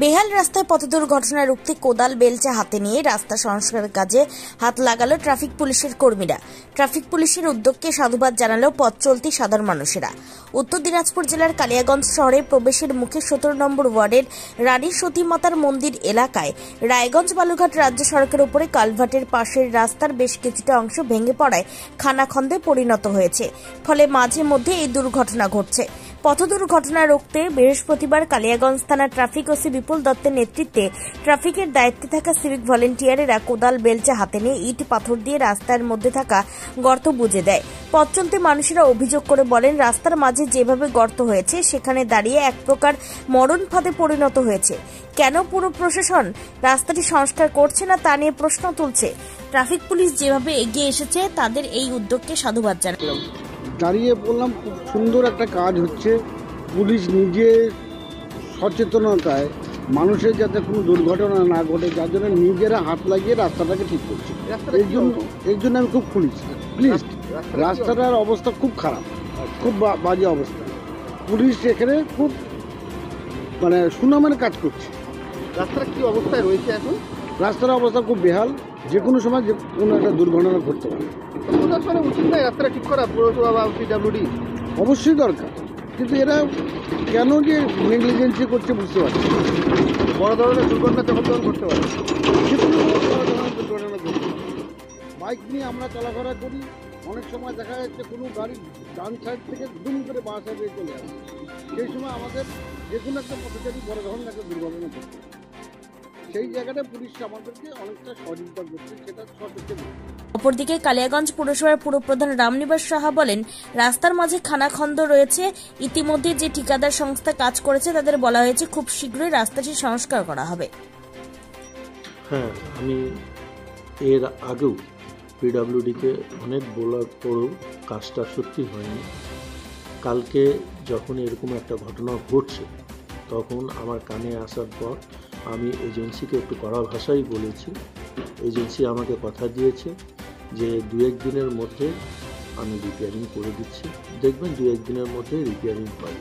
বেহাল রাস্তায় পথ দুর্ঘটনা রুখতে কোদাল বেলচা হাতে নিয়ে রাস্তা সংস্কারের কাজে হাত লাগালো ট্রাফিক পুলিশের কর্মীরা। ট্রাফিক পুলিশের উদ্যোগকে সাধুবাদ জানালো পথ চলতি সাধারণ মানুষেরা। উত্তর দিনাজপুর জেলার কালিয়াগঞ্জ শহরে প্রবেশের মুখে 17 নম্বর ওয়ার্ডের রানী সতী মাতার মন্দির এলাকায় রায়গঞ্জ বালুঘাট রাজ্য সড়কের উপরে কালভার্টের পাশের রাস্তার বেশ কিছুটা অংশ ভেঙে পড়ায় খানাখন্দে পরিণত হয়েছে। ফলে মাঝে মধ্যে এই দুর্ঘটনা ঘটছে। পথ দুর্ঘটনা রুখতে বৃহস্পতিবার কালিয়াগঞ্জ থানা ট্রাফিক ওসি বিপুল দত্তের নেতৃত্বে ট্রাফিকের দায়িত্বে থাকা সিভিক ভলেন্টিয়ারেরা কোদাল বেলচা হাতে নিয়ে ইট পাথর দিয়ে রাস্তার মধ্যে থাকা গর্ত বুঝে দেয়। পথ চলতি মানুষেরা অভিযোগ করে বলেন, রাস্তার মাঝে যেভাবে গর্ত হয়েছে সেখানে দাঁড়িয়ে এক প্রকার মরণ ফাঁদে পরিণত হয়েছে। কেন পুর প্রশাসন রাস্তাটি সংস্কার করছে না তা নিয়ে প্রশ্ন তুলছে। ট্রাফিক পুলিশ যেভাবে এগিয়ে এসেছে তাদের এই উদ্যোগকে সাধুবাদ জানালাম। দাঁড়িয়ে বললাম, খুব সুন্দর একটা কাজ হচ্ছে। পুলিশ নিজে সচেতনতায় মানুষের যাতে কোনো দুর্ঘটনা না ঘটে, যার জন্য নিজেরা হাত লাগিয়ে রাস্তাটাকে ঠিক করছে। এর জন্য আমি খুব প্লিজ। রাস্তাটার অবস্থা খুব খারাপ, খুব বাজে অবস্থা। পুলিশ এখানে খুব সুনামের কাজ করছে। রাস্তাটা কি অবস্থায় রয়েছে এখন? রাস্তার অবস্থা খুব বেহাল, যে কোনো সময় যে কোনো একটা দুর্ঘটনা ঘটতে পারে। প্রশাসনের উচিত নয় রাস্তাটা ঠিক করা, পৌরসভা বা পিডব্লিউডি? অবশ্যই দরকার, কিন্তু এরা কেন যে নেগলিজেন্সি করছে বুঝতে পারছি। বড় ধরনের দুর্ঘটনা যখন ঘটতে পারে, যে কোনো বড় ধরনের দুর্ঘটনা ঘটতে পারে। বাইক নিয়ে আমরা চলাফেরা করি, অনেক সময় দেখা যাচ্ছে কোনো গাড়ি ডান সাইড থেকে দুম করে বাঁ সাইডে চলে আসে। সেই সময় আমাদের যে কোনো একটা পথচারী বড় ধরনের একটা দুর্ঘটনা ঘটছে। সেই জায়গাটা পুলিশ আমাদেরকে অনেকটা সহযোগিতা করছে, সেটা সচেতন। অপরদিকে কালিয়াগঞ্জ পুরসভার পুরপ্রধান রামনিবাস সাহা বলেন, রাস্তার মাঝে খানাখন্দ রয়েছে। ইতিমধ্যে যে ঠিকাদার সংস্থা কাজ করেছে তাদের বলা হয়েছে খুব শীঘ্রই রাস্তাটি সংস্কার করা হবে। হ্যাঁ, আমি এর আগেও পিডব্লিউডিকে অনেক বলার পরেও কাজটা সত্যি হয়নি। কালকে যখন এরকম একটা ঘটনা ঘটছে তখন আমার কানে আসার পর আমি এজেন্সিকে একটু কড়া ভাষাই বলেছি। এজেন্সি আমাকে কথা দিয়েছে যে 2-1 দিনের মধ্যে আমি রিপেয়ারিং করে দিচ্ছি। দেখবেন 2-1 দিনের মধ্যে রিপেয়ারিং পাই।